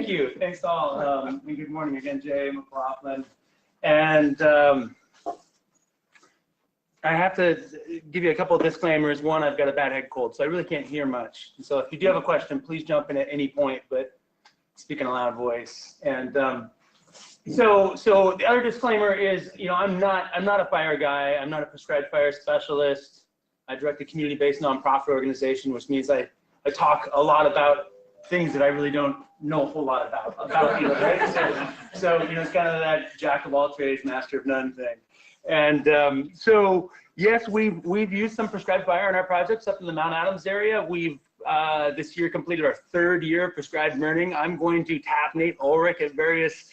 Thank you. Thanks all. And good morning again, Jay, McLaughlin. And I have to give you a couple of disclaimers. One, I've got a bad head cold, so I really can't hear much. So if you do have a question, please jump in at any point, but speak in a loud voice. And so the other disclaimer is, I'm not a fire guy. I'm not a prescribed fire specialist. I direct a community-based nonprofit organization, which means I talk a lot about things that I really don't know a whole lot about people, right? So it's kind of that jack of all trades, master of none thing. And so yes, we've used some prescribed fire in our projects up in the Mount Adams area. We've this year completed our 3rd year of prescribed burning. I'm going to tap Nate Ulrich at various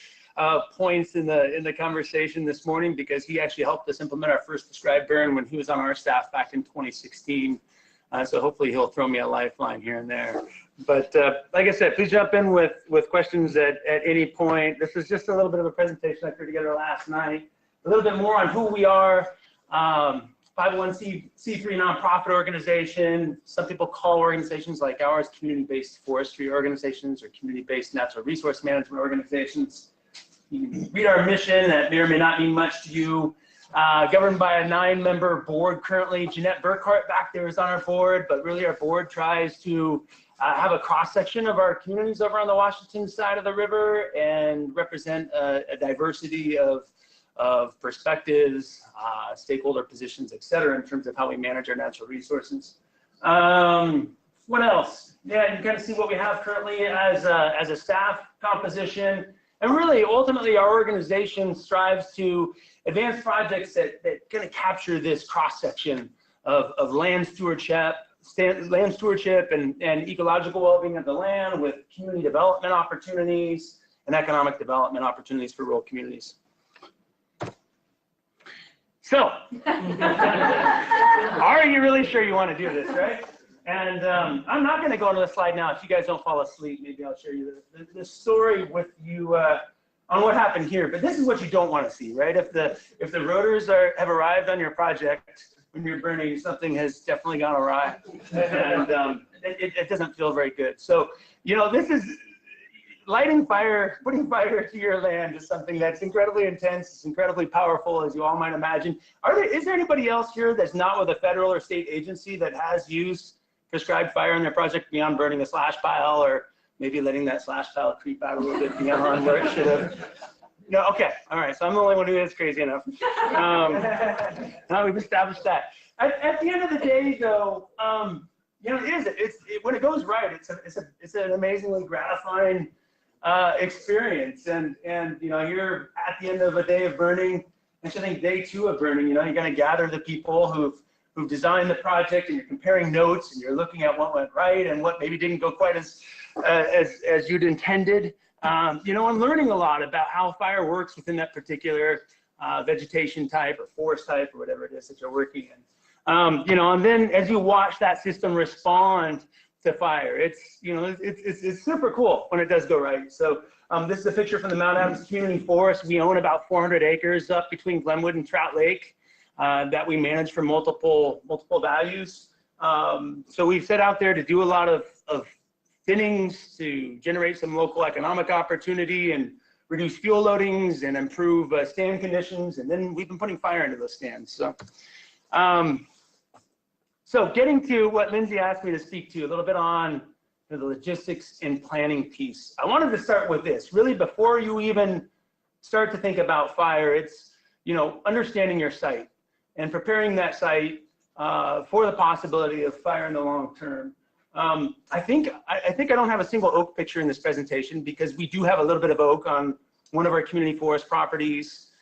points in the conversation this morning, because he actually helped us implement our first prescribed burn when he was on our staff back in 2016. So hopefully he'll throw me a lifeline here and there. But like I said, please jump in with questions at any point. This is just a little bit of a presentation I threw together last night. A little bit more on who we are. 501c3 nonprofit organization. Some people call organizations like ours community-based forestry organizations or community-based natural resource management organizations. You can read our mission. That may or may not mean much to you. Governed by a 9-member board currently. Jeanette Burkhart back there is on our board, but really our board tries to have a cross-section of our communities over on the Washington side of the river and represent a diversity of perspectives, stakeholder positions, et cetera, in terms of how we manage our natural resources. What else? Yeah, you kind of see what we have currently as a staff composition. And really, ultimately, our organization strives to advance projects that kind of capture this cross-section of land stewardship and ecological well-being of the land, with community development opportunities and economic development opportunities for rural communities. So, are you really sure you want to do this, right? And I'm not going to go into the slide now. If you guys don't fall asleep, maybe I'll share you the story with you on what happened here. But this is what you don't want to see, right? If the rotors have arrived on your project when you're burning, something has definitely gone awry, and it doesn't feel very good. So, this is lighting fire, putting fire to your land is something that's incredibly intense. It's incredibly powerful, as you all might imagine. Is there anybody else here that's not with a federal or state agency that has used prescribed fire in their project beyond burning a slash pile, or maybe letting that slash pile creep out a little bit beyond where it should have? No, okay, all right, so I'm the only one who is crazy enough. Now we've established that. At the end of the day, though, when it goes right, it's an amazingly gratifying experience. And you're at the end of a day of burning, actually I think day 2 of burning, you're going to gather the people who've designed the project, and you're comparing notes, and you're looking at what went right and what maybe didn't go quite as you'd intended. And learning a lot about how fire works within that particular vegetation type or forest type or whatever it is that you're working in. And then as you watch that system respond to fire, it's super cool when it does go right. So this is a picture from the Mount Adams Community Forest. We own about 400 acres up between Glenwood and Trout Lake that we manage for multiple values. So we've set out there to do a lot of thinnings to generate some local economic opportunity and reduce fuel loadings and improve stand conditions. And then we've been putting fire into those stands. So getting to what Lindsay asked me to speak to a little bit on the logistics and planning piece. I wanted to start with this. Really, before you even start to think about fire, it's understanding your site and preparing that site for the possibility of fire in the long term. I think I don't have a single oak picture in this presentation, because we do have a little bit of oak on one of our community forest properties,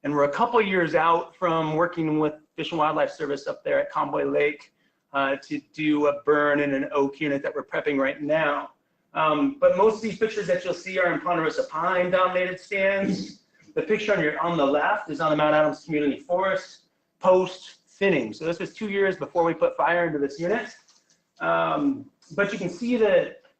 and we're a couple years out from working with Fish and Wildlife Service up there at Convoy Lake to do a burn in an oak unit that we're prepping right now. But most of these pictures that you'll see are in ponderosa pine dominated stands. The picture on the left is on the Mount Adams Community Forest post thinning. So this was 2 years before we put fire into this unit. But you can see you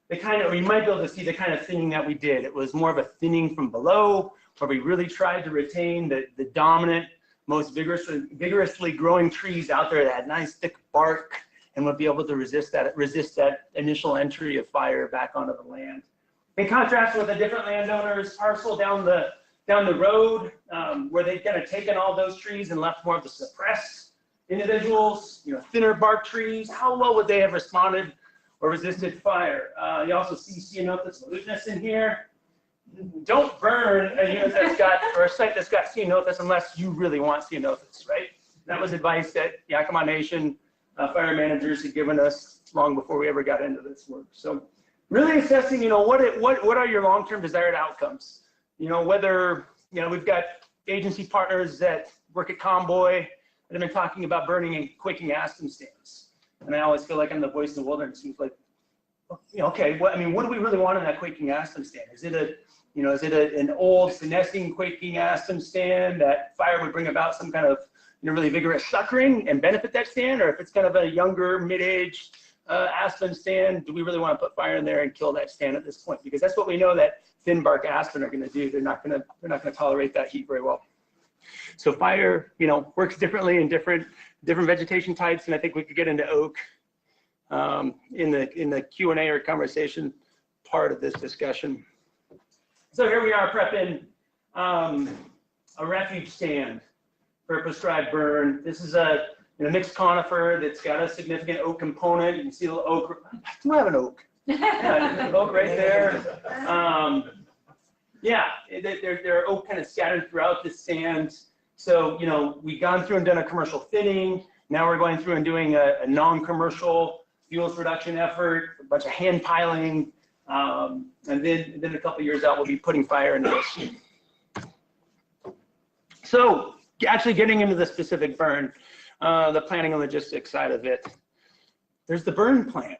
might be able to see the kind of thinning that we did. It was more of a thinning from below, where we really tried to retain the dominant, most vigorously growing trees out there that had nice thick bark and would be able to resist that initial entry of fire back onto the land. In contrast with a different landowner's parcel down the road, where they've kind of taken all those trees and left more of the suppressed individuals, thinner bark trees, how well would they have responded or resisted fire? You also see ceanothus lutenus in here. Don't burn a unit that's got, or a site that's got ceanothus unless you really want ceanothus, right? That was advice that Yakima Nation fire managers had given us long before we ever got into this work. So really assessing, what are your long-term desired outcomes? Whether, we've got agency partners that work at Convoy that have been talking about burning and quaking aspen stands. And I always feel like I'm the voice of the wilderness. It's like, okay, what do we really want in that quaking aspen stand? Is it an old senescing quaking aspen stand that fire would bring about some kind of really vigorous suckering and benefit that stand? Or if it's kind of a younger, mid-aged aspen stand, do we really want to put fire in there and kill that stand at this point? Because that's what we know that thin bark aspen are going to do. They're not going to tolerate that heat very well. So fire, works differently in different vegetation types, and I think we could get into oak in the Q&A or conversation part of this discussion. So here we are prepping a refuge stand for a prescribed burn. This is a mixed conifer that's got a significant oak component. You can see the oak. Do I have an oak? Yeah, oak right there. There are oak kind of scattered throughout the stand. So, we've gone through and done a commercial thinning. Now we're going through and doing a non-commercial fuels reduction effort, a bunch of hand piling. And then a couple years out, we'll be putting fire into this. So actually getting into the specific burn, the planning and logistics side of it. There's the burn plan.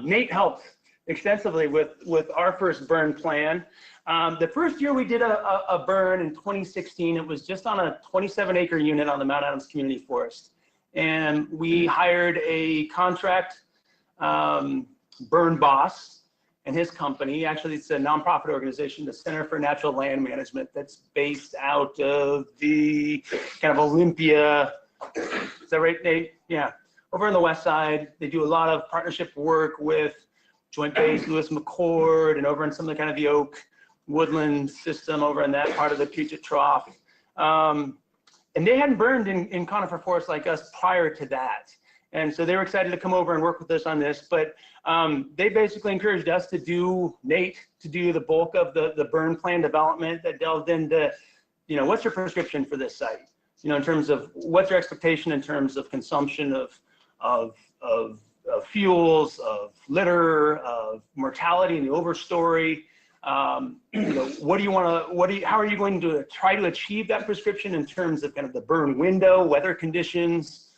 Nate helped extensively with our first burn plan. The first year we did a burn in 2016, it was just on a 27-acre unit on the Mount Adams Community Forest. And we hired a contract burn boss and his company. Actually, it's a nonprofit organization, the Center for Natural Land Management, that's based out of the kind of Olympia. Is that right, Nate? Yeah. Over on the west side, they do a lot of partnership work with Joint Base Lewis McCord and over in some of the kind of the oak woodland system over in that part of the Puget Trough. And they hadn't burned in conifer forests like us prior to that. And so they were excited to come over and work with us on this, but they basically encouraged us to do, Nate, to do the bulk of the burn plan development that delved into, what's your prescription for this site? In terms of what's your expectation in terms of consumption of fuels, of litter, of mortality in the overstory. What do you want to, how are you going to try to achieve that prescription in terms of kind of the burn window, weather conditions,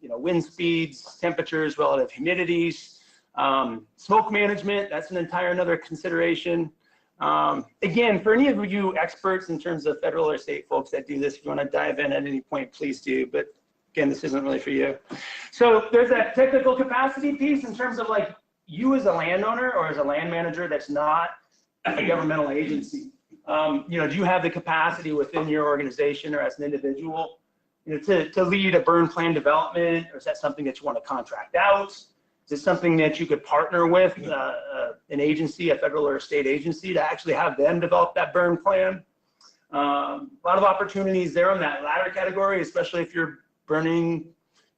wind speeds, temperatures, relative humidities, smoke management, that's another consideration. Again, for any of you experts in terms of federal or state folks that do this, if you want to dive in at any point, please do. But again, this isn't really for you. So there's that technical capacity piece in terms of like you as a landowner or as a land manager that's not a governmental agency. Do you have the capacity within your organization or as an individual to lead a burn plan development, or is that something that you want to contract out? Is it something that you could partner with an agency, a federal or a state agency, to actually have them develop that burn plan? A lot of opportunities there on that latter category, especially if you're burning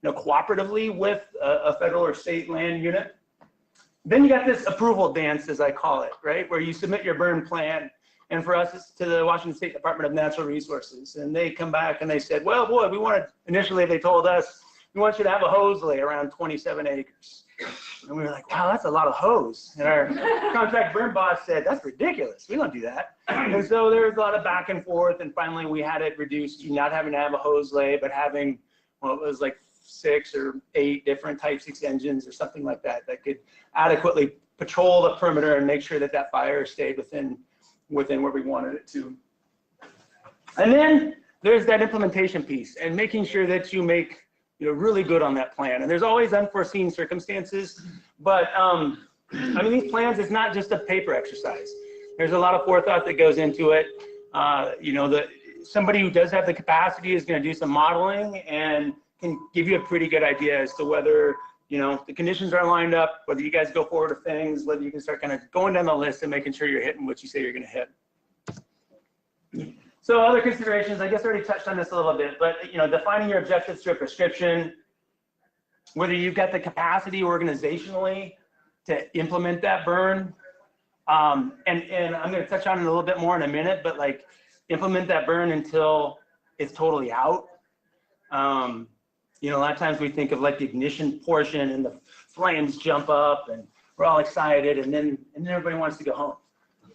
cooperatively with a federal or state land unit. Then you got this approval dance, as I call it, right? Where you submit your burn plan. And for us, it's to the Washington State Department of Natural Resources. And they come back and they said, well, boy, initially they told us, we want you to have a hose lay around 27 acres. And we were like, wow, that's a lot of hose. And our contract burn boss said, that's ridiculous. We don't do that. And so there was a lot of back and forth. And finally, we had it reduced to not having to have a hose lay, but having, well, it was like 6 or 8 different Type 6 engines or something like that that could adequately patrol the perimeter and make sure that that fire stayed within where we wanted it to. And then there's that implementation piece and making sure that you make really good on that plan. And there's always unforeseen circumstances, but these plans, it's not just a paper exercise. There's a lot of forethought that goes into it. Somebody who does have the capacity is going to do some modeling and can give you a pretty good idea as to whether you know, the conditions are lined up, whether you guys go forward with things, whether you can start kind of going down the list and making sure you're hitting what you say you're going to hit. So other considerations, I guess I already touched on this a little bit, but, you know, defining your objectives through a prescription, whether you've got the capacity organizationally to implement that burn. And I'm going to touch on it a little bit more in a minute, but like implement that burn until it's totally out. You know, a lot of times we think of like the ignition portion and the flames jump up and we're all excited and then everybody wants to go home,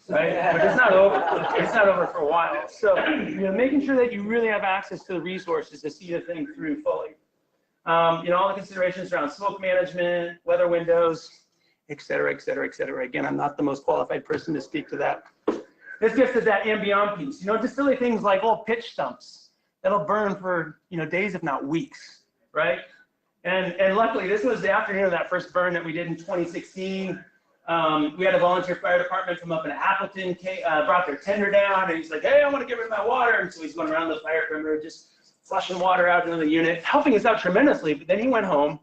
right? But it's not over. It's not over for a while. So, you know, making sure that you really have access to the resources to see the thing through fully. You know, all the considerations around smoke management, weather windows, et cetera, et cetera, et cetera. Again, I'm not the most qualified person to speak to that. This gets to that and beyond piece. You know, just silly things like old pitch stumps that'll burn for, you know, days, if not weeks, right? And luckily, this was the afternoon of that first burn that we did in 2016. We had a volunteer fire department from up in Appleton, brought their tender down, and he's like, hey, I want to get rid of my water. And so he's going around the fire perimeter, just flushing water out into the unit, helping us out tremendously. But then he went home,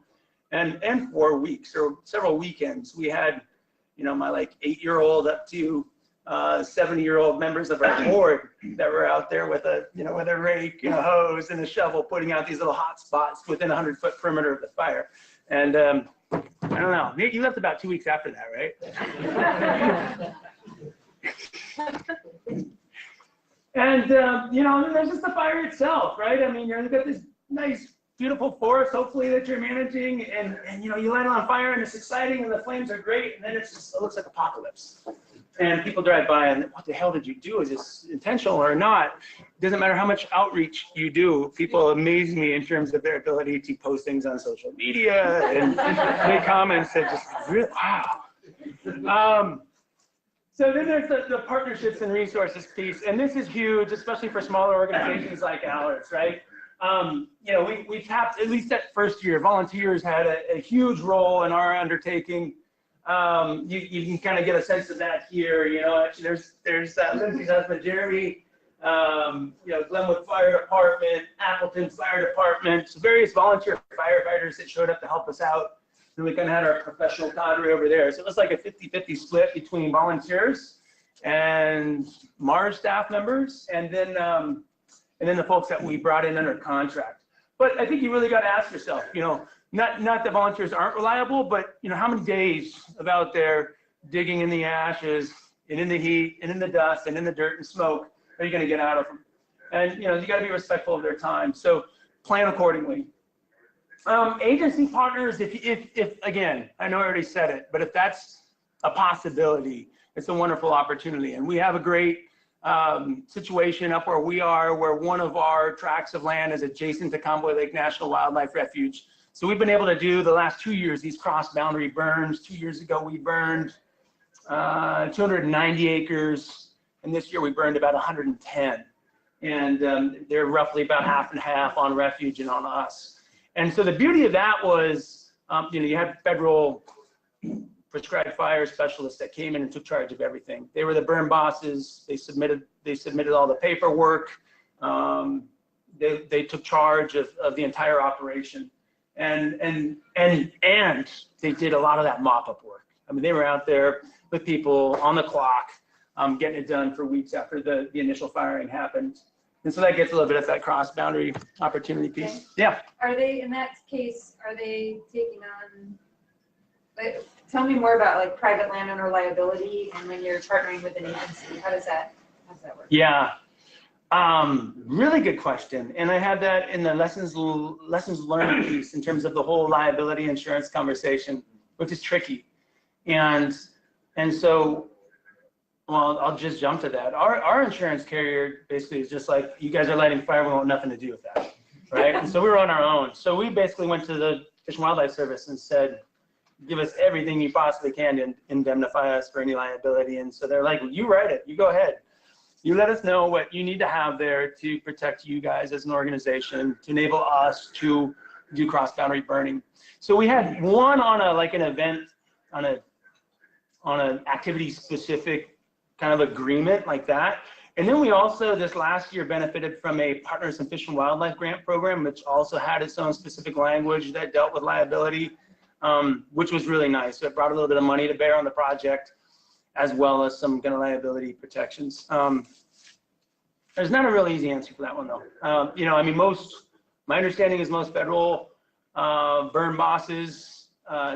and for weeks or several weekends, we had, you know, my like 8-year-old up to 70-year-old members of our board that were out there with a, you know, with a rake, you know, hose and a shovel, putting out these little hot spots within a 100-foot perimeter of the fire. And I don't know, Nate, you left about 2 weeks after that, right? And you know, there's just the fire itself, right? I mean, you've got this nice, beautiful forest, hopefully, that you're managing, and you know, you light it on fire and it's exciting and the flames are great, and then it's just, it looks like apocalypse. And people drive by and what the hell did you do? Is this intentional or not? It doesn't matter how much outreach you do. People amaze me in terms of their ability to post things on social media and make comments that just really, wow. So then there's the partnerships and resources piece, and this is huge, especially for smaller organizations like ours, right? You know, we tapped, at least that first year, volunteers had a huge role in our undertaking. You can kind of get a sense of that here. You know, actually there's Lindsay's husband, Jeremy, you know, Glenwood Fire Department, Appleton Fire Department, so various volunteer firefighters that showed up to help us out. And we kind of had our professional cadre over there. So it was like a 50-50 split between volunteers and Mars staff members, and then the folks that we brought in under contract. But I think you really got to ask yourself, you know, not that volunteers aren't reliable, but you know, how many days of out there digging in the ashes and in the heat and in the dust and in the dirt and smoke are you going to get out of them? And you know, you got to be respectful of their time. So plan accordingly. Agency partners, if again, I know I already said it, but if that's a possibility, it's a wonderful opportunity. And we have a great situation up where we are, where one of our tracts of land is adjacent to Convoy Lake National Wildlife Refuge. So we've been able to do the last 2 years these cross-boundary burns. 2 years ago we burned 290 acres, and this year we burned about 110. And they're roughly about half and half on refuge and on us. And so the beauty of that was, you know, you had federal prescribed fire specialists that came in and took charge of everything. They were the burn bosses. They submitted all the paperwork. They took charge of the entire operation, and they did a lot of that mop-up work. I mean, they were out there with people on the clock, getting it done for weeks after the initial firing happened. And so that gets a little bit of that cross-boundary opportunity piece. Okay. Yeah. Are they, in that case, are they taking on, like, tell me more about like private landowner liability, and when you're partnering with an agency, how does that work? Yeah. Really good question. And I had that in the lessons learned piece in terms of the whole liability insurance conversation, which is tricky. And so, well, I'll just jump to that. Our insurance carrier basically is just like, you guys are lighting fire, we want nothing to do with that, right? And so we were on our own. So we basically went to the Fish and Wildlife Service and said, give us everything you possibly can to indemnify us for any liability. And so they're like, well, you write it, you go ahead. You let us know what you need to have there to protect you guys as an organization, to enable us to do cross-boundary burning. So we had one on an event, on an activity-specific kind of agreement like that. And then we also, this last year, benefited from a Partners in Fish and Wildlife grant program, which also had its own specific language that dealt with liability. which was really nice. So it brought a little bit of money to bear on the project, as well as some kind of liability protections. There's not a real easy answer for that one, though. You know, I mean, my understanding is most federal burn bosses,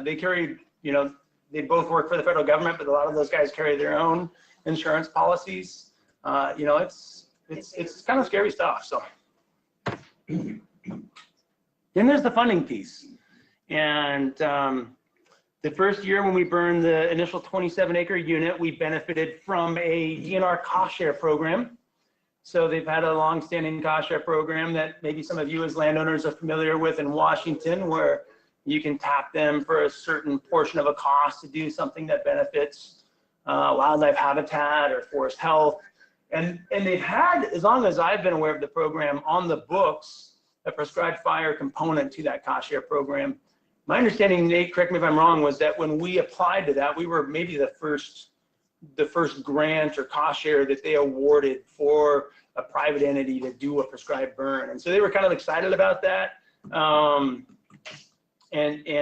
they carry, you know, they both work for the federal government, but a lot of those guys carry their own insurance policies. You know, it's kind of scary stuff. So then there's the funding piece. And the first year when we burned the initial 27-acre unit, we benefited from a DNR cost share program. So they've had a long-standing cost share program that maybe some of you as landowners are familiar with in Washington, where you can tap them for a certain portion of a cost to do something that benefits wildlife habitat or forest health. And they've had, as long as I've been aware of the program, on the books, a prescribed fire component to that cost share program. My understanding, Nate, correct me if I'm wrong, was that when we applied to that, we were maybe the first grant or cost share that they awarded for a private entity to do a prescribed burn. And so they were kind of excited about that. And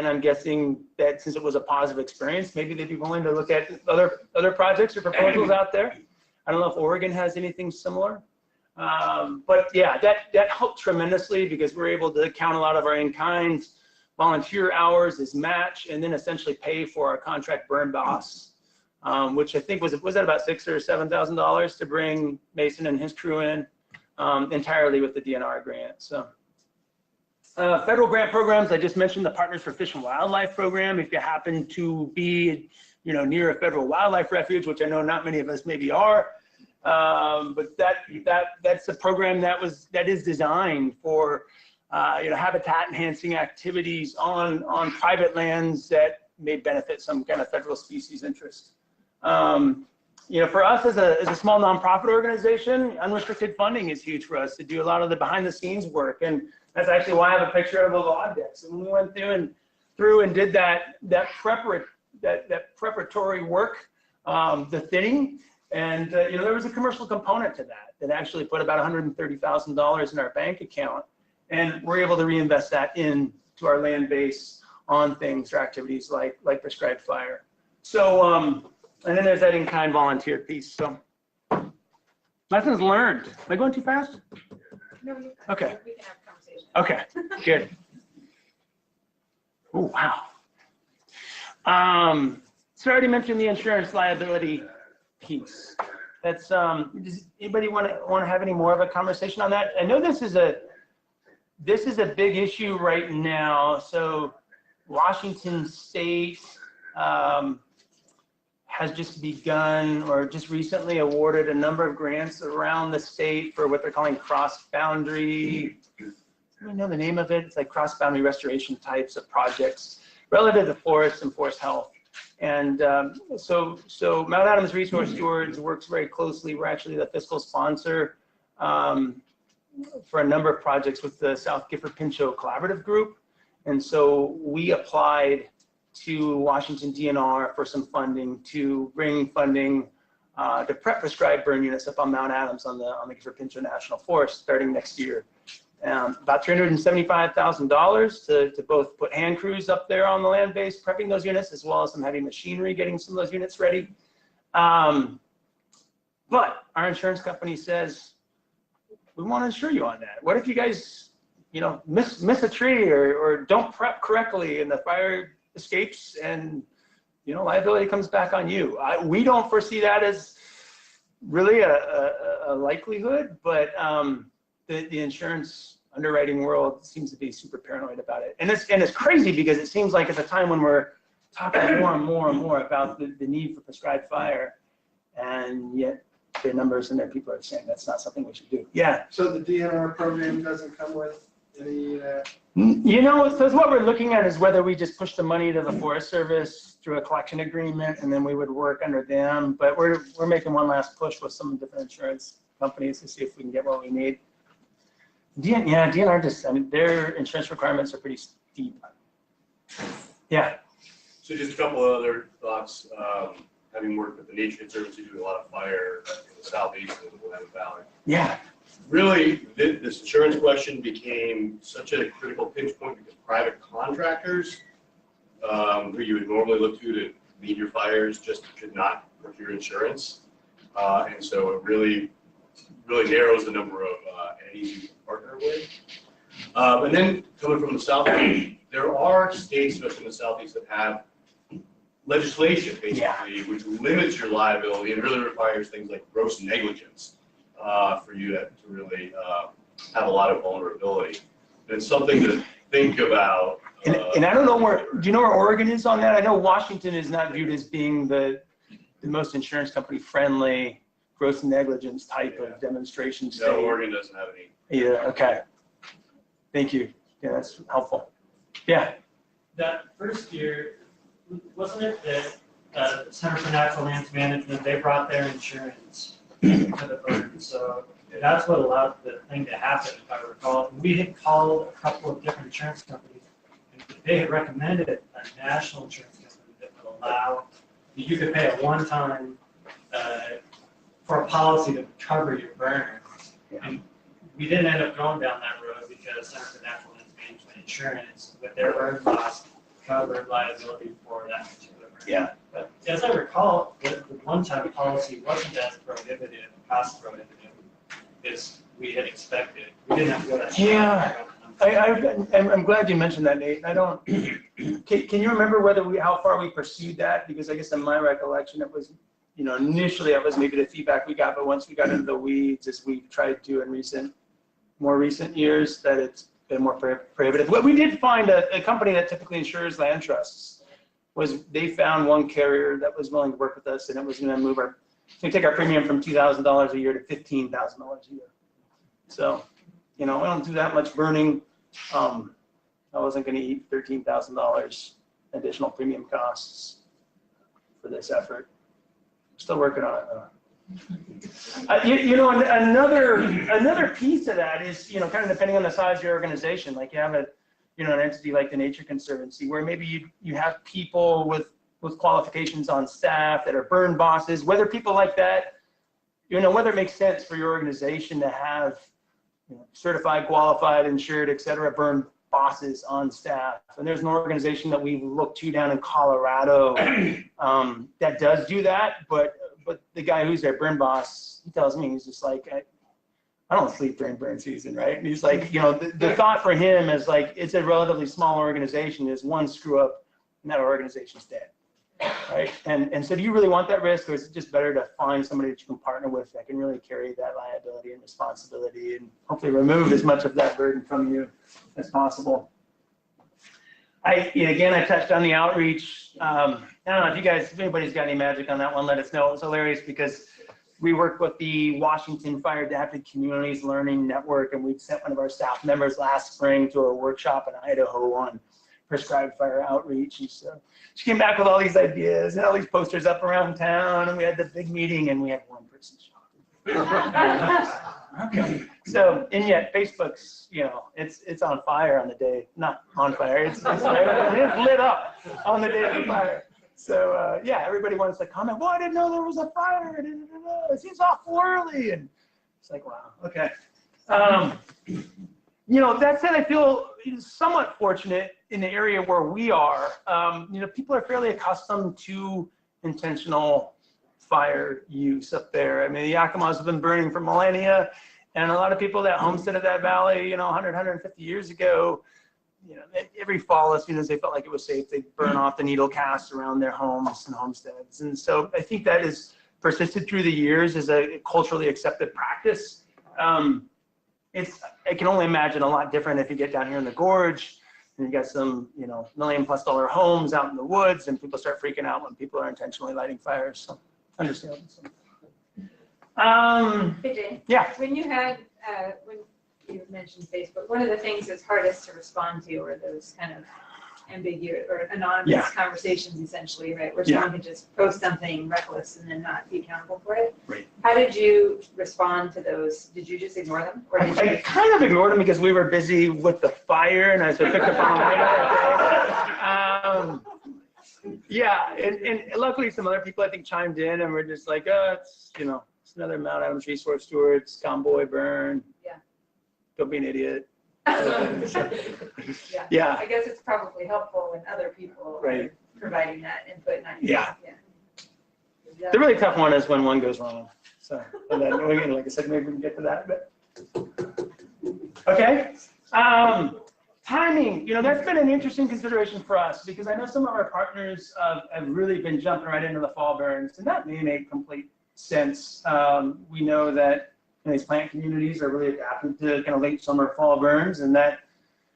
I'm guessing that since it was a positive experience, maybe they'd be willing to look at other projects or proposals out there. I don't know if Oregon has anything similar. But yeah, that helped tremendously because we're able to count a lot of our in-kind volunteer hours as match and then essentially pay for our contract burn boss, which I think was that about $6,000 or $7,000 to bring Mason and his crew in entirely with the DNR grant. So federal grant programs, I just mentioned the Partners for Fish and Wildlife program. If you happen to be, you know, near a federal wildlife refuge, which I know not many of us maybe are, but that's a program that is designed for you know, habitat enhancing activities on private lands that may benefit some kind of federal species interest. You know, for us as a small nonprofit organization, unrestricted funding is huge for us to do a lot of the behind the scenes work. And that's actually why I have a picture of the log decks. And we went through and did that preparatory work, the thinning. And you know, there was a commercial component to that actually put about $130,000 in our bank account. And we're able to reinvest that into our land base on things or activities like prescribed fire. So, and then there's that in-kind volunteer piece. So, lessons learned. Am I going too fast? No, okay. We can have a conversation. Okay, good. Oh, wow. So I already mentioned the insurance liability piece. That's does anybody want to have any more of a conversation on that? I know this is a big issue right now. So Washington State has just begun or just recently awarded a number of grants around the state for what they're calling cross-boundary. I don't know the name of it. It's like cross-boundary restoration types of projects relative to forests and forest health. And so Mount Adams Resource Stewards works very closely. We're actually the fiscal sponsor for a number of projects with the South Gifford Pinchot Collaborative Group. And so we applied to Washington DNR for some funding to bring funding to prep prescribed burn units up on Mount Adams on the Gifford Pinchot National Forest starting next year. About $375,000 to both put hand crews up there on the land base prepping those units, as well as some heavy machinery getting some of those units ready. But our insurance company says, we want to insure you on that. What if you guys, you know, miss a tree or don't prep correctly and the fire escapes and, you know, liability comes back on you? We don't foresee that as really a likelihood, but the insurance underwriting world seems to be super paranoid about it. And it's crazy because it seems like at the time when we're talking more and more about the need for prescribed fire, and yet the numbers and their people are saying that's not something we should do. Yeah. So the DNR program doesn't come with any. You know, so what we're looking at is whether we just push the money to the Forest Service through a collection agreement, and then we would work under them. But we're making one last push with some different insurance companies to see if we can get what we need. DNR just, I mean, their insurance requirements are pretty steep. Yeah. So just a couple of other thoughts. Having worked with the Nature Conservancy, doing a lot of fire in the southeast and the Willamette Valley. Yeah. Really, this insurance question became such a critical pinch point because private contractors who you would normally look to meet your fires just could not procure insurance. And so it really narrows the number of entities you can partner with. And then coming from the south, there are states, especially in the southeast, that have legislation basically which limits your liability and really requires things like gross negligence for you to really have a lot of vulnerability. And it's something to think about. And I don't know do you know where Oregon is on that? I know Washington is not viewed as being the most insurance company friendly gross negligence type of demonstration state. No, Oregon doesn't have any. Yeah, okay. Thank you. Yeah, that's helpful. Yeah. That first year, wasn't it that Center for Natural Lands Management, they brought their insurance to the burn? So that's what allowed the thing to happen, if I recall. We had called a couple of different insurance companies, and they had recommended a national insurance company that would allow you could pay a one-time for a policy to cover your burns. And we didn't end up going down that road because Center for Natural Lands Management Insurance, with their burn cost, covered liability for that particular burn. Yeah. But as I recall, the one-time policy wasn't as prohibitive, cost prohibitive, as we had expected. We didn't have to go that far. Yeah. I'm glad you mentioned that, Nate. I don't. Can you remember how far we pursued that? Because I guess in my recollection, it was, initially it was maybe the feedback we got, but once we got into the weeds, as we tried to in more recent years, that it's been more prohibitive. What we did find a company that typically insures land trusts they found one carrier that was willing to work with us, and it was going to take our premium from $2,000 a year to $15,000 a year. So, we don't do that much burning. I wasn't going to eat $13,000 additional premium costs for this effort. Still working on it though. Another piece of that is, kind of depending on the size of your organization, like you have an entity like the Nature Conservancy, where maybe you have people with qualifications on staff that are burn bosses, whether people like that, whether it makes sense for your organization to have certified, qualified, insured, et cetera, burn bosses on staff. And there's an organization that we look to down in Colorado that does do that, but the guy who's their burn boss, he tells me, he's just like, I don't sleep during burn season, right? And he's like, the thought for him is like, it's a relatively small organization, is one screw up and that organization's dead, right? And so do you really want that risk, or is it just better to find somebody that you can partner with that can really carry that liability and responsibility and hopefully remove as much of that burden from you as possible? I touched on the outreach. I don't know if anybody's got any magic on that one, let us know. It was hilarious because we worked with the Washington Fire Adapted Communities Learning Network, and we sent one of our staff members last spring to a workshop in Idaho on prescribed fire outreach. And so she came back with all these ideas and all these posters up around town, and we had the big meeting, and we had one person show up. Okay. So, and yet Facebook's, it's on fire on the day, not on fire, it's lit up on the day of the fire. So, everybody wants to comment, well, I didn't know there was a fire, it seems awful early, and it's like, wow, okay. That said, I feel somewhat fortunate in the area where we are. People are fairly accustomed to intentional fire use up there. I mean, the Yakimas have been burning for millennia, and a lot of people that homesteaded that valley, 100, 150 years ago, every fall, as soon as they felt like it was safe, they'd burn off the needle casts around their homes and homesteads. And so I think that has persisted through the years as a culturally accepted practice. I can only imagine a lot different if you get down here in the gorge and you got some, $1 million+ homes out in the woods, and people start freaking out when people are intentionally lighting fires. So understandable. Hey, Jane. Yeah. When you mentioned Facebook, one of the things that's hardest to respond to are those kind of ambiguous or anonymous conversations, essentially, right? Where someone can just post something reckless and then not be accountable for it. Right. How did you respond to those? Did you just ignore them? Or did I kind of ignored them because we were busy with the fire, and I picked up on and luckily some other people I think chimed in and were just like, it's another Mount Adams Resource Stewards convoy burn. Yeah. Don't be an idiot. Yeah. I guess it's probably helpful when other people are Right. providing that input, not you. Yeah. Yeah. The really tough one is when one goes wrong. So, and then, like I said, maybe we can get to that. But okay. Timing, that's been an interesting consideration for us because I know some of our partners have really been jumping right into the fall burns, and that may make complete sense. We know that these plant communities are really adapted to kind of late summer, fall burns, and that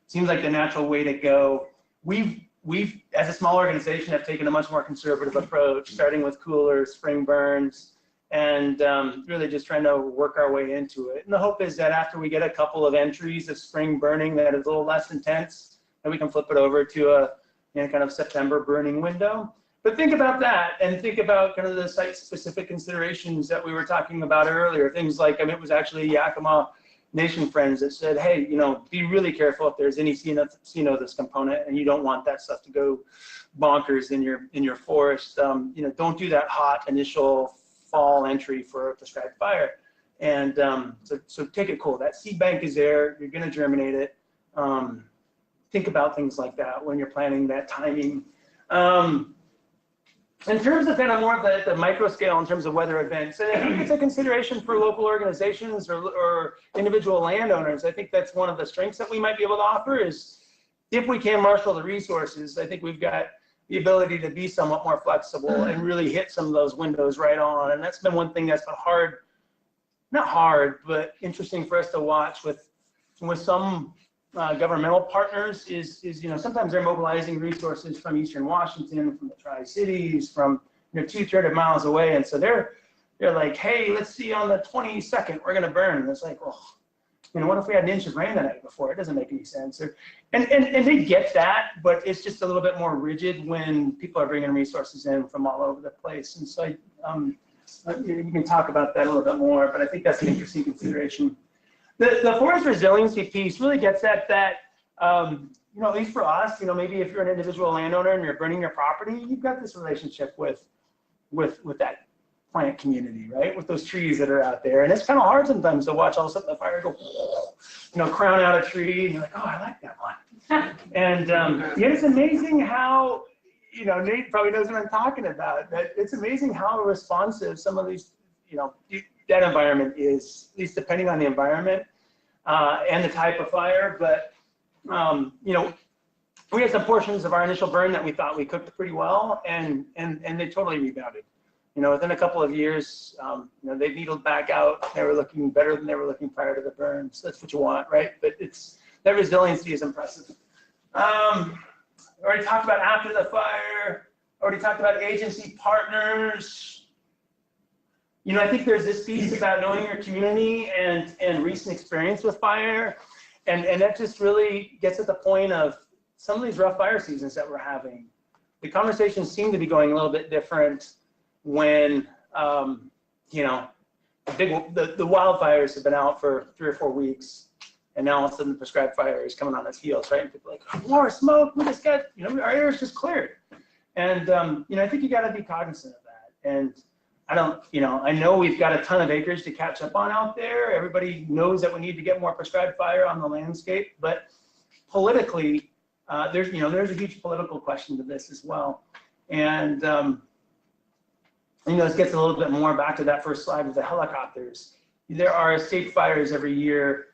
seems like the natural way to go. We've, as a small organization, have taken a much more conservative approach, starting with cooler spring burns, and really just trying to work our way into it. And the hope is that after we get a couple of entries of spring burning that is a little less intense, that we can flip it over to a kind of September burning window. But think about that, and think about kind of the site-specific considerations that we were talking about earlier. Things like, it was actually Yakima Nation friends that said, hey, be really careful if there's any cenosis component, and you don't want that stuff to go bonkers in your forest. Don't do that hot initial fall entry for a prescribed fire. And so take it cool. That seed bank is there. You're going to germinate it. Think about things like that when you're planning that timing. In terms of kind of more of the micro scale in terms of weather events, I think it's a consideration for local organizations or individual landowners. I think that's one of the strengths that we might be able to offer is if we can marshal the resources, I think we've got the ability to be somewhat more flexible and really hit some of those windows right on. And that's been one thing that's been hard, not hard, but interesting for us to watch with some governmental partners is sometimes they're mobilizing resources from Eastern Washington, from the Tri-Cities, from 200 miles away. And so they're like, hey, let's see on the 22nd, we're going to burn. And it's like, well, what if we had an inch of rain the night before? It doesn't make any sense. And they get that, but it's just a little bit more rigid when people are bringing resources in from all over the place. And so you can talk about that a little bit more, but I think that's an interesting consideration. The forest resiliency piece really gets at that, at least for us, maybe if you're an individual landowner and you're burning your property, you've got this relationship with that plant community, right? With those trees that are out there. And it's kind of hard sometimes to watch all of a sudden the fire go, crown out a tree, and you're like, oh, I like that one. And it's amazing how, Nate probably knows what I'm talking about, that it's amazing how responsive some of these, that environment is, at least depending on the environment and the type of fire. But, we had some portions of our initial burn that we thought we cooked pretty well, and they totally rebounded. Within a couple of years, they needled back out. They were looking better than they were looking prior to the burn. So that's what you want, right? But that resiliency is impressive. Already talked about after the fire. Already talked about agency partners. I think there's this piece about knowing your community and recent experience with fire. And that just really gets at the point of some of these rough fire seasons that we're having. The conversations seem to be going a little bit different when, the wildfires have been out for 3 or 4 weeks, and now all of a sudden the prescribed fire is coming on its heels, right? And people are like, more smoke, we just got, our air is just cleared. And, I think you got to be cognizant of that. And I know we've got a ton of acres to catch up on out there. Everybody knows that we need to get more prescribed fire on the landscape, but politically, there's a huge political question to this as well. And, this gets a little bit more back to that first slide with the helicopters. There are state fires every year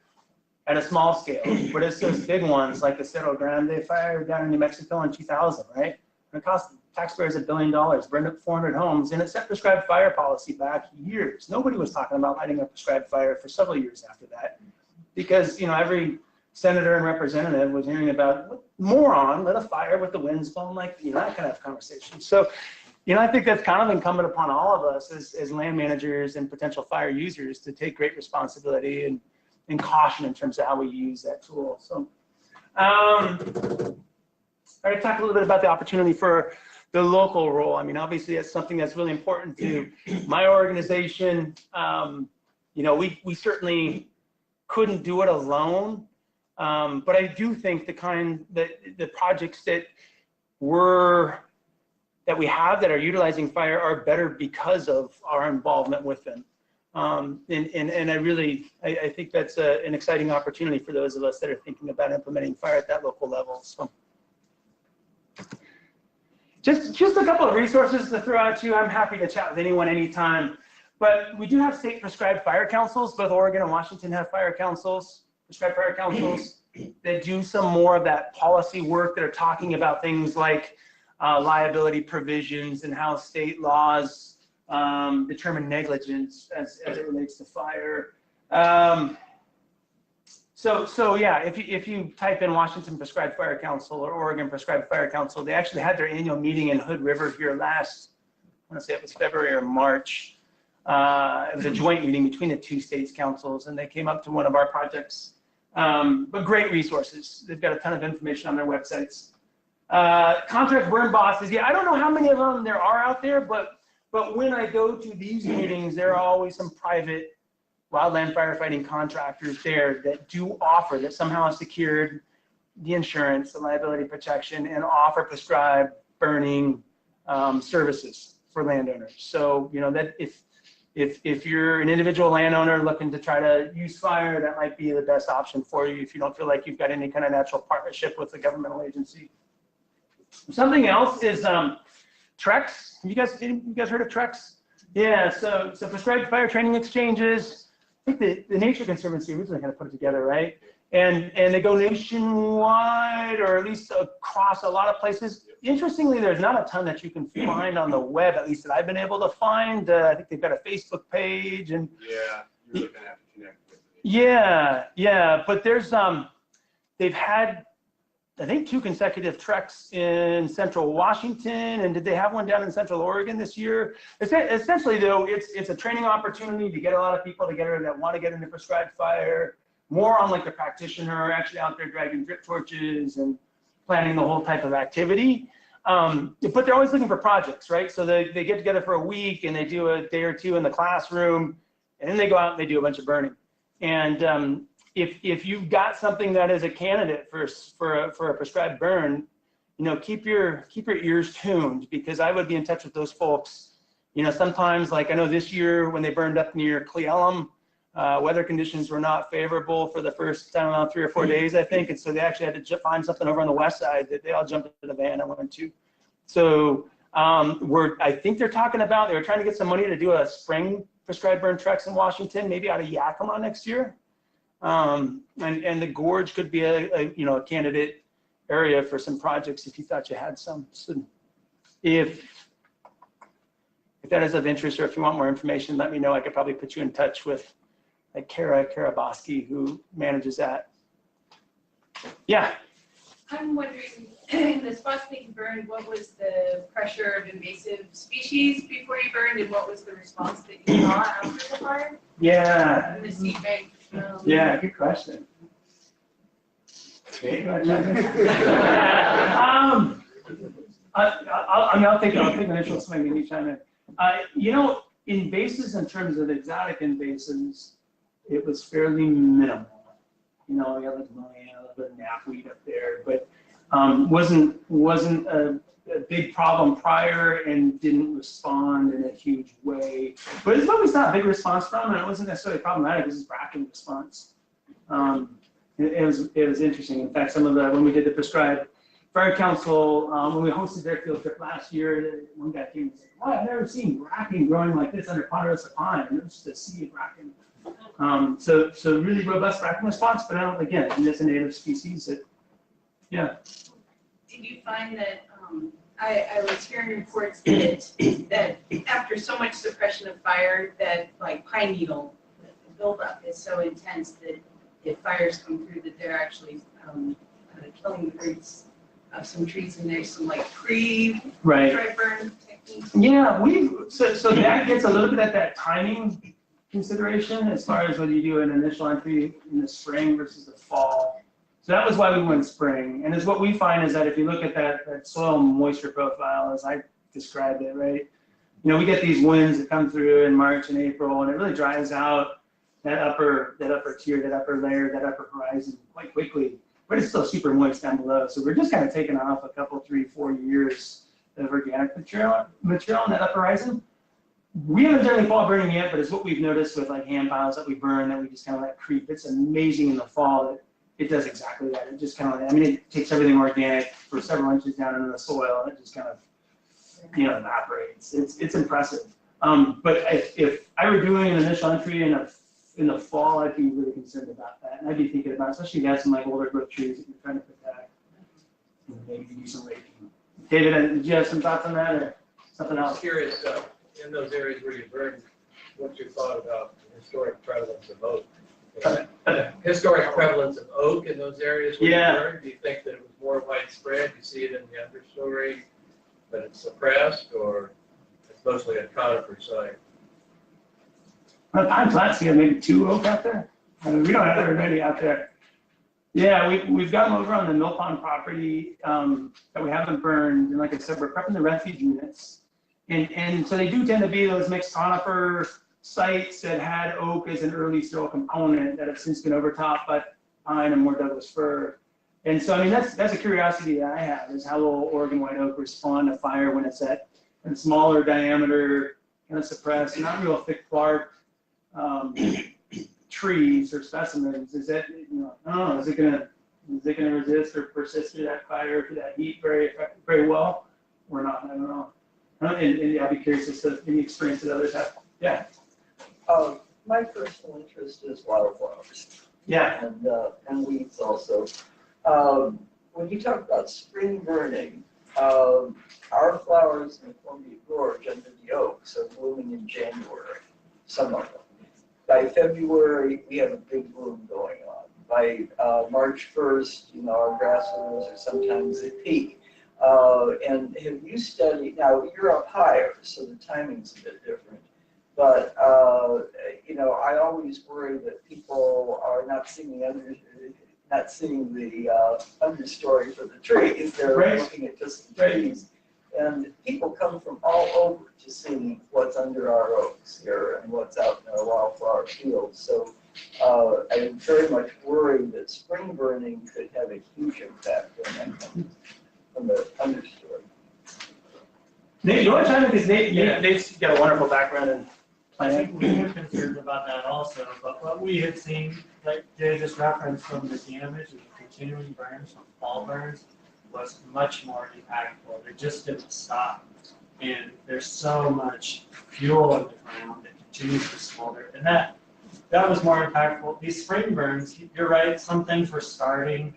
at a small scale, but it's those big ones like the Cerro Grande fire down in New Mexico in 2000, right? It cost taxpayers $1 billion, burned up 400 homes, and it set prescribed fire policy back years. Nobody was talking about lighting a prescribed fire for several years after that, because every senator and representative was hearing about moron lit a fire with the winds blowing, like that kind of conversation. So, I think that's kind of incumbent upon all of us as land managers and potential fire users to take great responsibility and caution in terms of how we use that tool. So, I already talked a little bit about the opportunity for the local role. Obviously that's something that's really important to my organization. We certainly couldn't do it alone, but I do think the projects that we have that are utilizing fire are better because of our involvement with them. And I think that's an exciting opportunity for those of us that are thinking about implementing fire at that local level. So just a couple of resources to throw out to you. I'm happy to chat with anyone anytime. But we do have state prescribed fire councils. Both Oregon and Washington have fire councils, prescribed fire councils that do some more of that policy work that are talking about things like liability provisions and how state laws determine negligence as it relates to fire. So yeah, if you type in Washington Prescribed Fire Council or Oregon Prescribed Fire Council, they actually had their annual meeting in Hood River here last, I want to say it was February or March. It was a joint meeting between the two states councils, and they came up to one of our projects. But great resources. They've got a ton of information on their websites. Contract burn bosses. Yeah, I don't know how many of them there are out there, but when I go to these meetings, there are always some private wildland firefighting contractors there that do offer, that somehow have secured the insurance, the liability protection, and offer prescribed burning services for landowners. So, you know, that if you're an individual landowner looking to try to use fire, that might be the best option for you if you don't feel like you've got any kind of natural partnership with a governmental agency. Something else is TREX. You guys heard of TREX? Yeah, so prescribed fire training exchanges. I think the Nature Conservancy originally kind of put it together, right? And they go nationwide, or at least across a lot of places. Interestingly, there's not a ton that you can find on the web, at least that I've been able to find. I think they've got a Facebook page, and yeah, you're really gonna have to connect with it. Yeah, but there's they've had, I think, 2 consecutive treks in Central Washington, and did they have one down in Central Oregon this year? Essentially, though, it's a training opportunity to get a lot of people together that want to get into prescribed fire, more on like the practitioner, actually out there dragging drip torches and planning the whole type of activity. But they're always looking for projects, right? So they get together for a week and they do a day or 2 in the classroom, and then they go out and they do a bunch of burning. And if you've got something that is a candidate for a prescribed burn, you know, keep your ears tuned, because I would be in touch with those folks. You know, sometimes, like I know this year when they burned up near Cleellum, weather conditions were not favorable for the first, I don't know, 3 or 4 days, I think. And so they actually had to find something over on the west side that they all jumped into the van and went to. So I think they're talking about, they were trying to get some money to do a spring prescribed burn treks in Washington, maybe out of Yakima next year. And the gorge could be a candidate area for some projects if you thought you had some. So if that is of interest, or if you want more information, let me know. I could probably put you in touch with like Kara Bosky, who manages that. Yeah. I'm wondering, in the spots that you burned, what was the pressure of invasive species before you burned, and what was the response that you saw after the fire? Yeah. And the seed bank. Yeah, good question. Okay. I'll take an initial swing anytime. You know, invasives in terms of exotic invasives, it was fairly minimal. You know, we had like mullein, a little bit of knapweed up there, but wasn't a big problem prior, and didn't respond in a huge way. But it's what we saw a big response from, and it wasn't necessarily problematic. It was just bracken response. It was interesting. In fact, when we did the prescribed fire council, when we hosted their field trip last year, one guy came and said, "Oh, I've never seen bracken growing like this under ponderosa pine." And it was just a sea of bracken. So really robust bracken response, but again, it's a native species that, yeah. Did you find that, I was hearing reports that after so much suppression of fire, that like pine needle, the buildup is so intense that if fires come through, that they're actually killing the roots of some trees, and there's some like dry burn techniques? Yeah, so that gets a little bit at that timing consideration as far as whether you do an initial entry in the spring versus the fall. So that was why we went spring. And what we find is that if you look at that soil moisture profile, as I described it, right? You know, we get these winds that come through in March and April, and it really dries out that upper tier, that upper layer, that upper horizon quite quickly. But it's still super moist down below. So we're just kind of taking off a couple, 3, 4 years of organic material in that upper horizon. We haven't done any fall burning yet, but it's what we've noticed with like hand piles that we burn that we just kind of let creep. It's amazing in the fall that it does exactly that. It just kind of, I mean, it takes everything organic for several inches down into the soil and it just kind of, evaporates. It's impressive. But if I were doing an initial entry in the fall, I'd be really concerned about that. And I'd be thinking about, especially if you have some like older growth trees that you're trying to protect, maybe do some raking. David, did you have some thoughts on that or something I'm else? just curious, in those areas where you burn, what's your thought about the historic prevalence of oak? Historic prevalence of oak in those areas where you burn, do you think that it was more widespread? You see it in the understory, but it's suppressed, or it's mostly a conifer site? I'm glad to see maybe 2 oak out there. I mean, we don't have very many out there. Yeah, we've got them over on the Mill Pond property that we haven't burned. And like I said, we're prepping the refuge units. And so they do tend to be those mixed conifer sites that had oak as an early soil component that have since been overtopped by pine and more Douglas fir. And so, I mean, that's a curiosity that I have, is how will Oregon white oak respond to fire when it's at a smaller diameter, kind of suppressed, not real thick bark trees or specimens. Is that, I don't know, is it gonna resist or persist through that fire, through that heat very well, or not? I don't know. And I'll be curious as to any experience that others have. Yeah. My personal interest is wildflowers. Yeah. And weeds also. When you talk about spring burning, our flowers in Columbia Gorge under the oaks are blooming in January, some of them. By February, we have a big bloom going on. By March 1st, our grass willows are sometimes at peak. And have you studied, now you're up higher, so the timing's a bit different. But, I always worry that people are not seeing the understory for the trees. They're looking at just the trees. And people come from all over to see what's under our oaks here and what's out in our wildflower fields. So I'm very much worried that spring burning could have a huge impact on the understory. Nate, you want to chime in? Because Nate's got a wonderful background in I planting. think we were concerned about that also, but what we had seen, like Jay just referenced from the damage of the continuing burns from fall burns, was much more impactful. They just didn't stop. And there's so much fuel in the ground that continues to smolder. And that was more impactful. These spring burns, you're right, some things were starting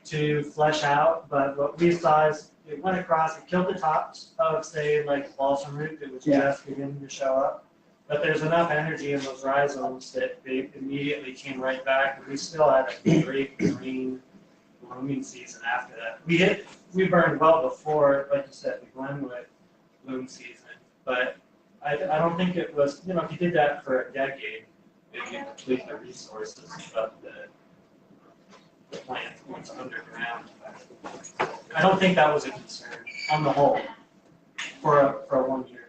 to flesh out, but what we saw is it went across, it killed the tops of, say, like balsam root that was just beginning to show up. But there's enough energy in those rhizomes that they immediately came right back, and we still had a great green blooming season after that. We burned well before, like you said, the Glenwood bloom season, but I don't think it was, if you did that for a decade, it would deplete the resources of the plant once underground. I don't think that was a concern on the whole for a 1 year.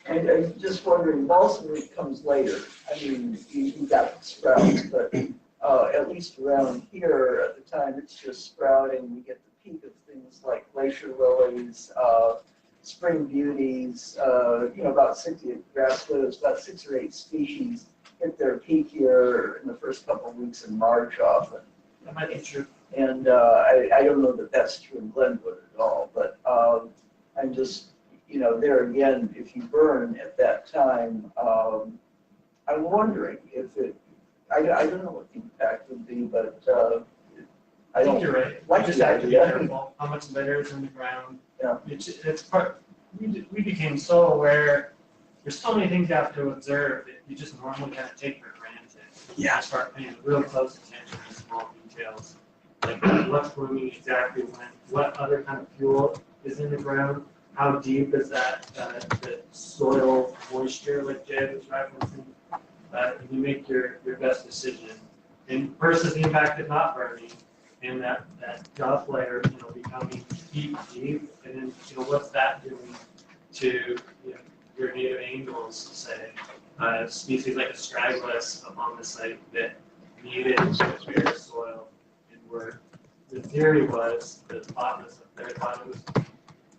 And I'm just wondering, balsam root comes later. I mean, you got sprouts, but at least around here at the time, it's just sprouting. We get the peak of things like glacier lilies, spring beauties, about 60 grass willows, about 6 or 8 species hit their peak here in the first couple of weeks in March often. That might be true. And I don't know that that's true in Glenwood at all, but I'm just, there again, if you burn at that time, I'm wondering if I don't know what the impact would be, but I think you're right. Like We just the have to be idea. careful how much litter is in the ground. Yeah. It's part. We became so aware. There's so many things you have to observe that you just normally kind of take for granted. Yeah. You start paying real close attention to small details, like what's blooming exactly when, what other kind of fuel is in the ground, how deep is that the soil moisture, like Jay was referencing. And you make your best decision. And versus the impact of not burning, and that duff layer, becoming deep, and then what's that doing to your native angels, say, species like astragalus along the site that needed bare soil, and where the theory was, the botanist up there thought it was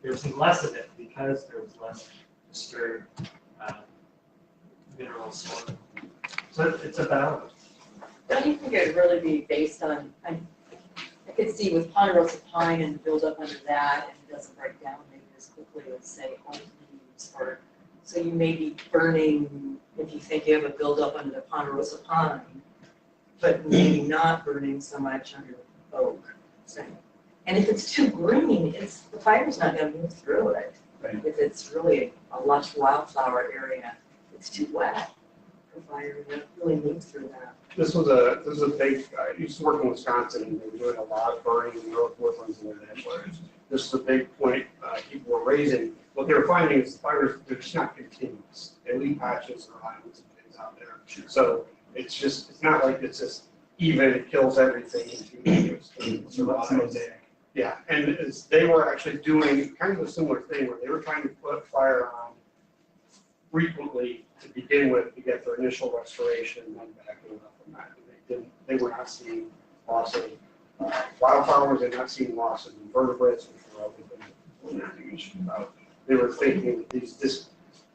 there was less of it because there was less disturb mineral soil. So it's a balance. Don't you think it would really be based on, I could see with ponderosa pine and build up under that, and it doesn't break down maybe as quickly as say old leaves, or, so you may be burning, if you think you have a buildup under the ponderosa pine, but maybe not burning so much under the oak, say. And if it's too green, the fire's not gonna move through it. Right. If it's really a lush wildflower area, it's too wet for fire to really move through that. This was a big, I used to work in Wisconsin, and they were doing a lot of burning in North Woodlands and their neighborhoods. This is a big point people were raising. What they were finding is the fires, they're just not continuous. They leave patches or islands and things out there. So it's not like it's just even, it kills everything in 2 years. It's a mosaic. Yeah, and they were actually doing kind of a similar thing where they were trying to put fire on frequently to begin with to get their initial restoration and then backing up from that. They were not seeing loss of wildflowers, they're not seeing loss of invertebrates, which were other things we mentioned about. They were thinking this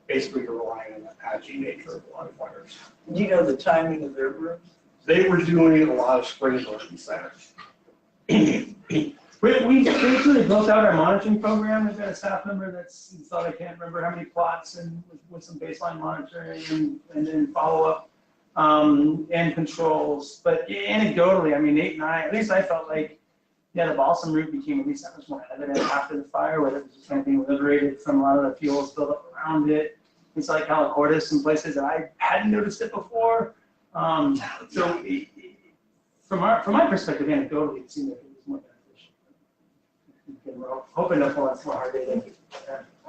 basically you're relying on that patchy nature of a lot of fires. Do you know the timing of their burns? They were doing a lot of spring burns there. We basically built out our monitoring program. We've got a staff member that's thought I can't remember how many plots and with some baseline monitoring and then follow up and controls. But anecdotally, I mean, Nate and I, at least I felt like, yeah, the balsam root became at least that much more evident after the fire, where it was just kind of being liberated from a lot of the fuels built up around it. It's like Calicortis in places that I hadn't noticed it before. From my perspective, anecdotally, it seemed like it was more beneficial. We're hoping to pull out some more data.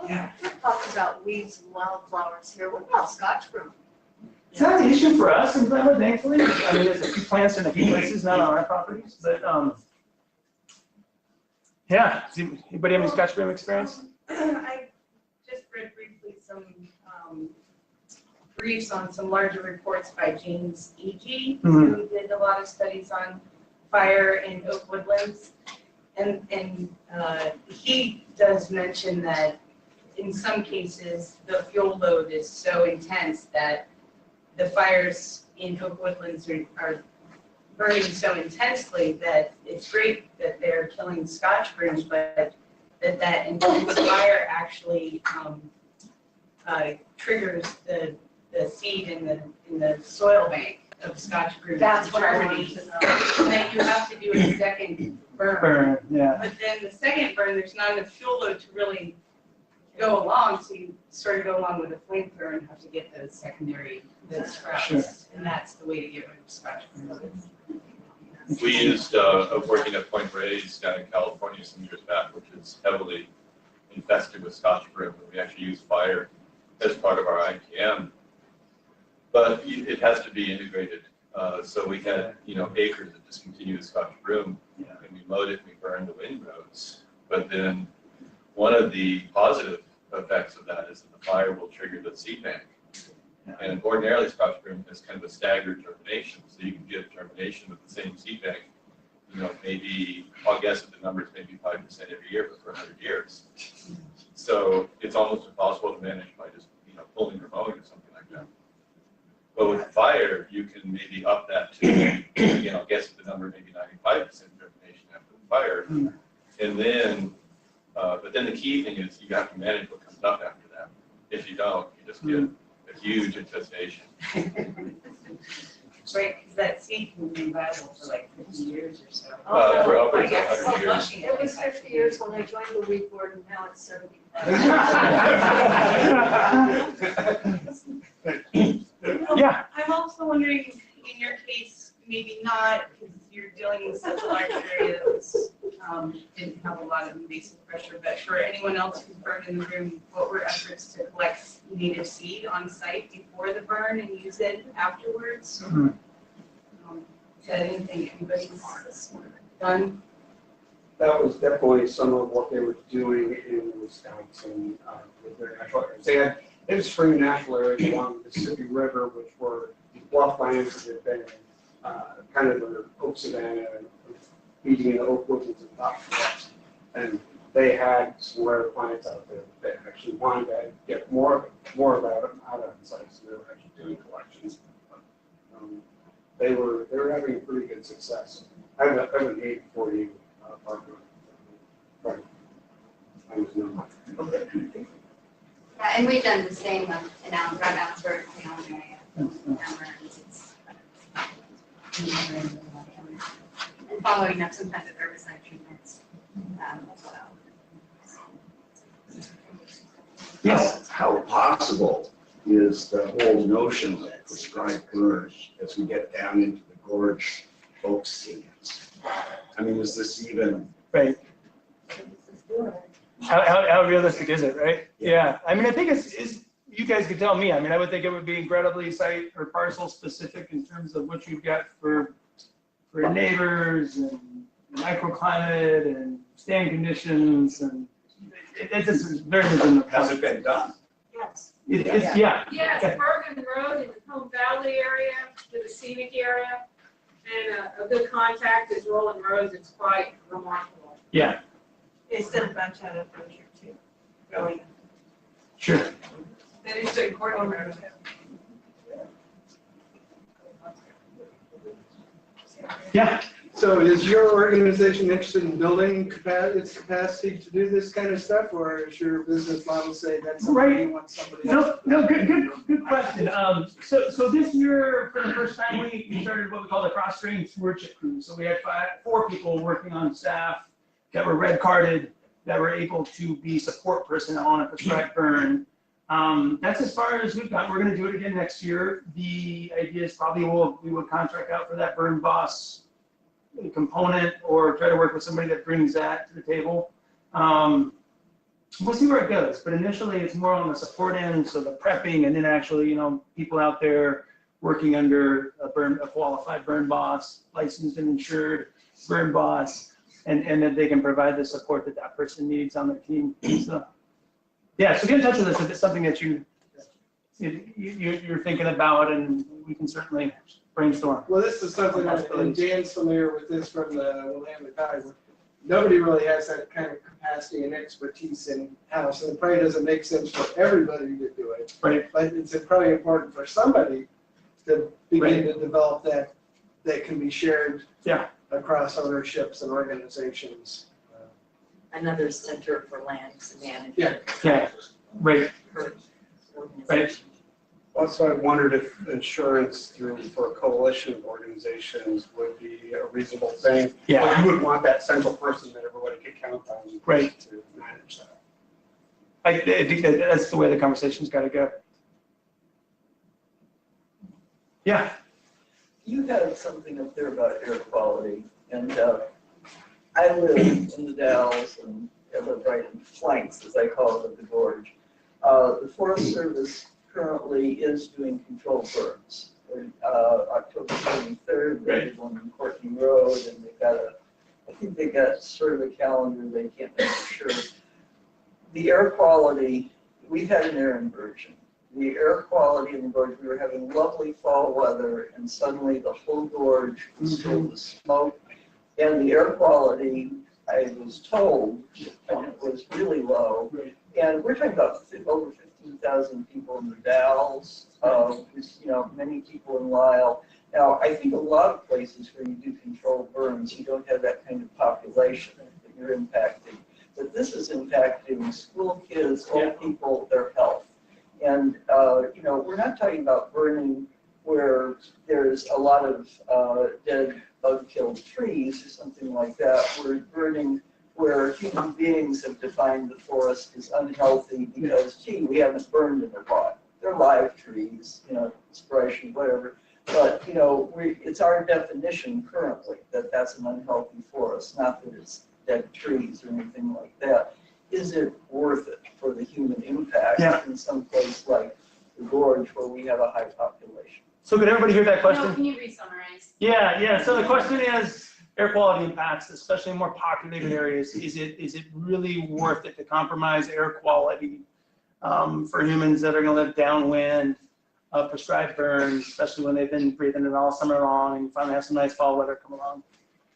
Yeah. We're talking about weeds and wildflowers here. What about Scotch broom? It's not an issue for us in Glenwood, thankfully. I mean, there's a few plants in a few places, not on our properties, but yeah. Anybody have any Scotch broom experience? I just read briefly some briefs on some larger reports by James E.G., who did a lot of studies on fire in oak woodlands. And he does mention that in some cases, the fuel load is so intense that the fires in oak woodlands are burning so intensely that it's great that they're killing Scotch brooms, but that intense fire actually triggers the seed in the soil bank of Scotch brooms. That's what I wanted to know. And then you have to do a second burn. Yeah. But then the second burn, there's not enough fuel load to really go along, so you sort of go along with a flamethrower and have to get those secondary sprouts. Sure. And that's the way to get rid of Scotch brooms. We used working at Point Reyes down in California some years back, which is heavily infested with Scotch broom, and we actually use fire as part of our IPM. But it has to be integrated. So we had, acres of discontinuous Scotch broom, and we mowed it and we burned the windrows. But then one of the positive effects of that is that the fire will trigger the seed bank. And ordinarily Scotch broom has kind of a staggered germination, so you can get germination with the same seed bank. Maybe, I'll guess that the numbers maybe 5% every year, but for 100 years. So it's almost impossible to manage by just, pulling or mowing or something like that. But with fire, you can maybe up that to, again, I'll guess the number maybe 95% germination after the fire. And then, but then the key thing is you have to manage what comes up after that. If you don't, you just get a huge infestation. Right, because that seed can be viable for like 50 years or so. For upwards of Yes, 100 years. It was 50 years when I joined the weed board, and now it's 75. Yeah. I'm also wondering, in your case, maybe not, because you're dealing with such a large area that was, didn't have a lot of invasive pressure, but for anyone else who's burned in the room, what were efforts to collect native seed on site before the burn and use it afterwards? Is that anything anybody's done? That was definitely some of what they were doing in Wisconsin with their natural areas. They had spring natural areas along the Mississippi River, which were the bluff lands that had been kind of the oak savanna, feeding the oak woodlands and top bluffs. And they had some rare plants out there that they actually wanted to get more about them out of the site, so they were actually doing collections. They were having pretty good success. I have a name for you, Parker. Right. I was known. Yeah, and we've done the same in Allenburg, the Allen area. And following up sometimes with herbicide treatments as well. Yes. How possible is the whole notion of prescribed burn as we get down into the gorge oak scenes? I mean, is this even? Right. How realistic is it, right? Yeah. I mean, I think it's you guys could tell me. I mean, I would think it would be incredibly site or parcel specific in terms of what you've got for neighbors and microclimate and stand conditions, and it's just very much. Has it been done? Yes. Yeah. Yes, Bergen Road in the Home Valley area, to the scenic area, and a good contact is Rolling Roads. It's quite remarkable. Yeah. They sent a bunch out of here too. Really. Sure. That is the important road. Yeah. So is your organization interested in building its capacity to do this kind of stuff, or is your business model say that's something you want somebody else? No, good question. So this year, for the first time, we started what we call the cross-training stewardship crew. So we had 4 people working on staff that were red carded, that were able to be support personnel on a prescribed burn. That's as far as we've got. We're going to do it again next year. The idea is probably we will contract out for that burn boss component, or try to work with somebody that brings that to the table. We'll see where it goes, but initially it's more on the support end, so the prepping, and then actually, people out there working under a qualified burn boss, licensed and insured burn boss, and that they can provide the support that person needs on their team. So, yeah, so get in touch with us if it's something that you're thinking about, and we can certainly brainstorm. Well, this is something that, and Dan's familiar with this from the Willamette Valley. Nobody really has that kind of capacity and expertise in-house, and it probably doesn't make sense for everybody to do it. Right. But it's probably important for somebody to begin to develop that can be shared across ownerships and organizations. Another center for land management. Yeah. Right. Right. Also, I wondered if insurance for a coalition of organizations would be a reasonable thing. Yeah. Well, you would want that central person that everybody could count on to manage that. I think that's the way the conversation's got to go. Yeah. You had something up there about air quality, and I live in the Dalles, and I live right in flanks, as I call it, of the gorge. The Forest Service currently is doing controlled burns. October 23rd, they did one on Courtney Road, and I think they got sort of a calendar, they can't make sure. The air quality, we've had an air inversion. The air quality in the gorge, we were having lovely fall weather, and suddenly the whole gorge was filled with smoke. And the air quality, I was told, was really low. And we're talking about over 15,000 people in the Dalles, many people in Lyle. Now, I think a lot of places where you do controlled burns, you don't have that kind of population that you're impacting. But this is impacting school kids, old people, their health. And, we're not talking about burning where there's a lot of dead bug-killed trees or something like that. We're burning where human beings have defined the forest as unhealthy because, we haven't burned in a while. They're live trees, inspiration, whatever. But, it's our definition currently that that's an unhealthy forest, not that it's dead trees or anything like that. Is it worth it for the human impact in some place like the gorge where we have a high population? So could everybody hear that question? No, can you re-summarize? Yeah. So the question is air quality impacts, especially in more populated areas. Is it really worth it to compromise air quality for humans that are going to live downwind of prescribed burns, especially when they've been breathing it all summer long and you finally have some nice fall weather come along?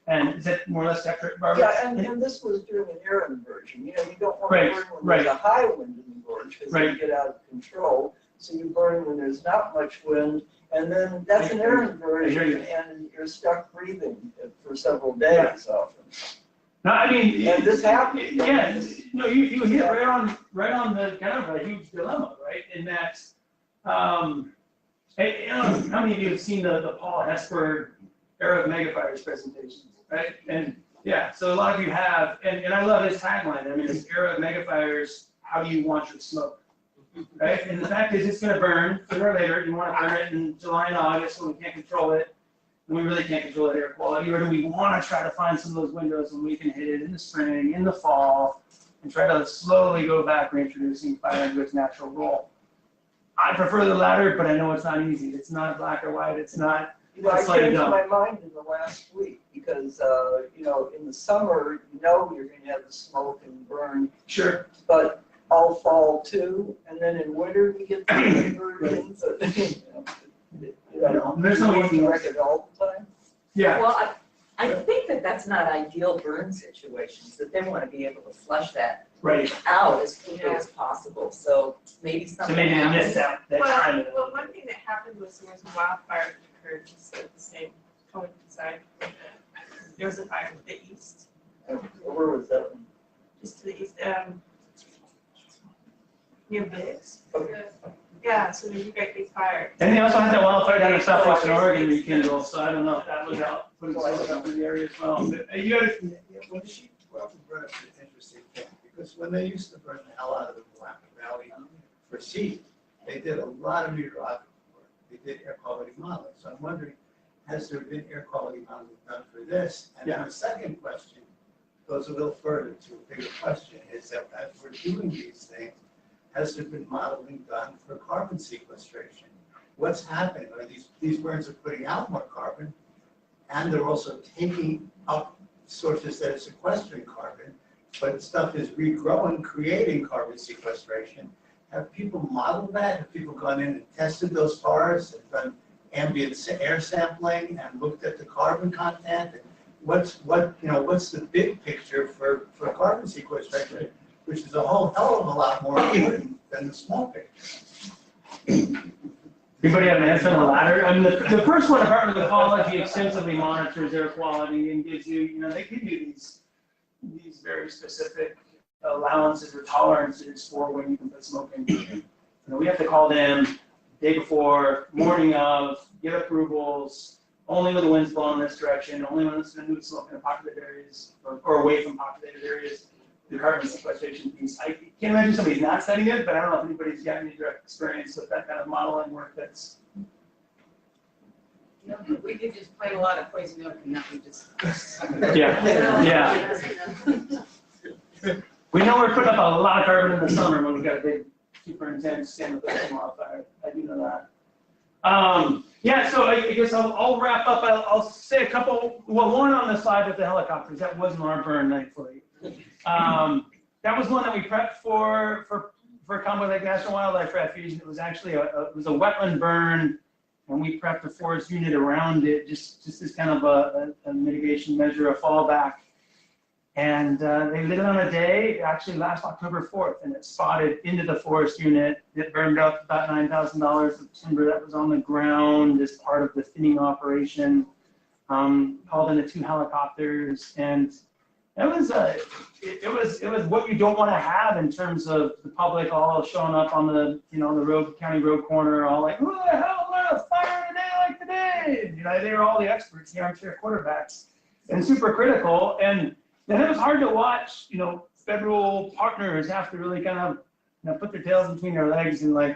And is that more or less accurate, Barbara? Yeah, and this was doing an Aaron version, you know, you don't want Right, to burn when there's right. a high wind in the gorge, because Right. you get out of control. So you burn when there's not much wind, and then that's an Aaron version, and you're stuck breathing for several days often. No, I mean, And this happened. yeah, no, you hit right on the kind of a huge dilemma, right? In that, hey, how many of you have seen the Paul Hesburgh era of megafires presentations, right? And yeah, so a lot of you have, and I love his tagline. I mean, it's era of megafires. How do you want your smoke? Right? And the fact is, it's going to burn sooner or later. You want to burn it in July and August when we can't control it, and we really can't control the air quality. Or do we want to try to find some of those windows when we can hit it in the spring, in the fall, and try to slowly go back reintroducing fire into its natural role? I prefer the latter, but I know it's not easy. It's not black or white. It's not. You know, I It's like changed dumb. my mind in the last week, because, you know, in the summer, you know you're going to have the smoke and burn, Sure. but all fall too, and then in winter we get the versions of, you know, There's no you easy can ones. wreck it all the time. Yeah. Well, I think that that's not ideal burn situations, that they want to be able to flush that Right. out as quickly as possible, so maybe So something maybe they happens. missed out that time. Well, one thing that happened was there was a wildfire that occurred just at the same coincide. There was a fire to the east, Where was that one? just to the east, near Biggs. Okay. Yeah, so there's a great big fire. And they also had that wildfire down in southwestern Oregon rekindled, so I don't know if that was out, putting smoke up in the area as well. But you gotta, When she brought up an interesting thing, because when they used to burn the hell out of the Willamette Valley for seed, they did a lot of meteorological work. They did air quality modeling. So I'm wondering, has there been air quality modeling done for this? And then the second question goes a little further to a bigger question, is that as we're doing these things, has there been modeling done for carbon sequestration? What's happening? Are these burns are putting out more carbon, and they're also taking up sources that are sequestering carbon, but stuff is regrowing, creating carbon sequestration. Have people modeled that? Have people gone in and tested those forests and done ambient air sampling and looked at the carbon content? And what's the big picture for carbon sequestration, which is a whole hell of a lot more important than the small picture? anybody have an answer on the latter? I mean, the first one, Department of Ecology extensively monitors air quality and gives you, they give you these very specific allowances or tolerances for when you can put smoke in. We have to call them day before, morning of, get approvals, only when the wind's blowing this direction, only when it's going to smoke in populated areas or away from populated areas. The carbon sequestration piece. I can't imagine somebody's not studying it, but I don't know if anybody's got any direct experience with that kind of modeling work that's. No, we could just plant a lot of poison oak and not be just. Yeah. We know we're putting up a lot of carbon in the summer when we've got a big, super intense San Francisco wildfire. I do know that. Yeah, so I guess I'll wrap up. I'll say a couple. Well, one on the slide with the helicopters. That wasn't our burn, thankfully. That was one that we prepped for Conway Lake National Wildlife Refuge. It was actually a wetland burn, and we prepped a forest unit around it, just as kind of a mitigation measure, a fallback. And they lit it on a day, actually last October 4th, and it spotted into the forest unit. It burned up about $9,000 of timber that was on the ground as part of the thinning operation. Called in the 2 helicopters, and it was what you don't want to have in terms of the public all showing up on the the county road corner, all like, who the hell lit a fire today like today? They were all the experts, the armchair quarterbacks, and super critical. And then it was hard to watch, federal partners have to really kind of put their tails between their legs and we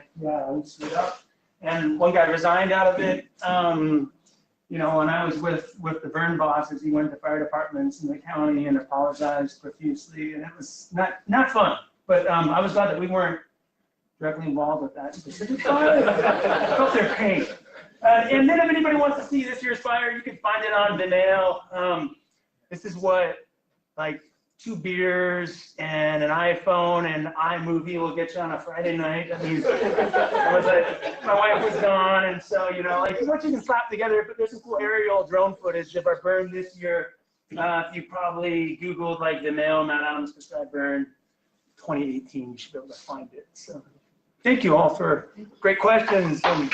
split up. And one guy resigned out of it. And I was with the burn boss as he went to fire departments in the county and apologized profusely, and it was not fun. But I was glad that we weren't directly involved with that specific fire. I felt their pain. And then if anybody wants to see this year's fire, you can find it on Vimeo. This is what 2 beers and an iPhone and iMovie will get you on a Friday night. I mean, my wife was gone, and so what you can slap together. But there's some cool aerial drone footage of our burn this year. You probably Googled like the male Mount Adams prescribed burn 2018, you should be able to find it. So thank you all for great questions. And